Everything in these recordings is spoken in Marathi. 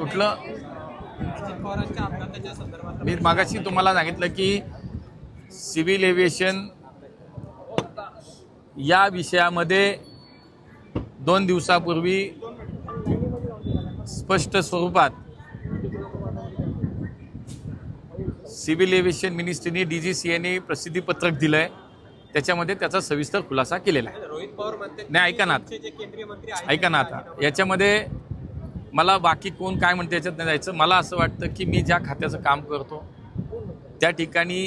कुठलं मी मागाशी तुम्हाला सांगितलं की सिव्हिल एव्हिएशन या विषयामध्ये 2 दिवसापूर्वी स्पष्ट स्वरूपात सिव्हिल एव्हिएशन मिनिस्ट्रीने DGCAने प्रसिद्धीपत्रक दिलं आहे. त्याच्यामध्ये त्याचा सविस्तर खुलासा केलेला आहे. रोहित पवार म्हणते नाही ऐका ना जे केंद्रीय मंत्री आहेत ऐका ना आता याच्यामध्ये मला बाकी कोण काय म्हणते याच्यात नाही जायचं. मला असं वाटतं की मी ज्या खात्याचं काम करतो त्या ठिकाणी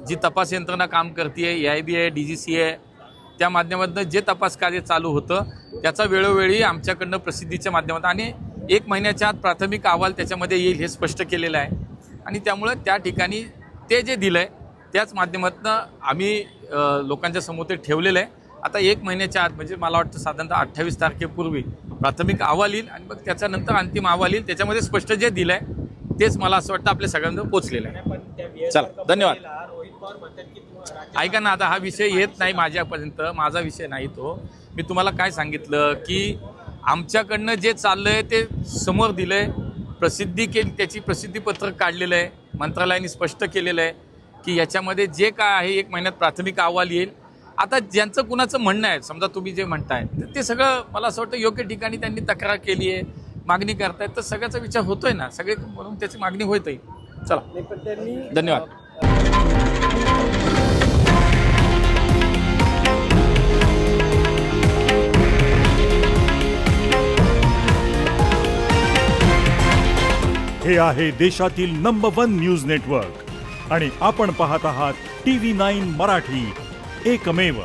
जी तपास यंत्रणा काम करते AIB आहे DGCA आहे त्या माध्यमातून जे तपास कार्य चालू होतं त्याचा वेळोवेळी आमच्याकडनं प्रसिद्धीच्या माध्यमातून आणि 1 महिन्याच्या आत प्राथमिक अहवाल त्याच्यामध्ये येईल हे स्पष्ट केलेलं आहे. आणि त्यामुळं त्या ठिकाणी ते जे दिलं आहे त्याच माध्यमातून आम्ही लोकांच्या समोर ते ठेवलेलं आहे. आता 1 महिन्याच्या आत म्हणजे मला वाटतं साधारणतः 28 तारखेपूर्वी प्राथमिक अहवाल येईल आणि मग त्याच्यानंतर अंतिम अहवाल येईल. त्याच्यामध्ये स्पष्ट जे दिलं आहे तेच मला असं वाटतं आपल्या सगळ्यांना पोचलेलं आहे. पण त्या चला धन्यवाद. रोहित पवार म्हणतात की ऐका ना आता हा विषय येत नाही माझ्यापर्यंत, माझा विषय नाही तो. मी तुम्हाला काय सांगितलं की आमच्याकडनं जे चाललं आहे ते समोर दिलं आहे, प्रसिद्धी केली, त्याची प्रसिद्धीपत्रक काढलेलं आहे, मंत्रालयाने स्पष्ट केलेलं आहे की याच्यामध्ये जे काय आहे 1 महिन्यात प्राथमिक अहवाल येईल. आता ज्यांचं कुणाचं म्हणणं आहे समजा तुम्ही जे म्हणताय तर ते सगळं मला असं वाटतं योग्य ठिकाणी त्यांनी तक्रार केली आहे, मागणी करतायत तर सगळ्याचा विचार होतोय ना, सगळे म्हणून त्याची मागणी होतही. चला धन्यवाद. हे आहे देशातील नंबर 1 न्यूज नेटवर्क आणि आपण पाहत आहात TV9 मराठी, एकमेव.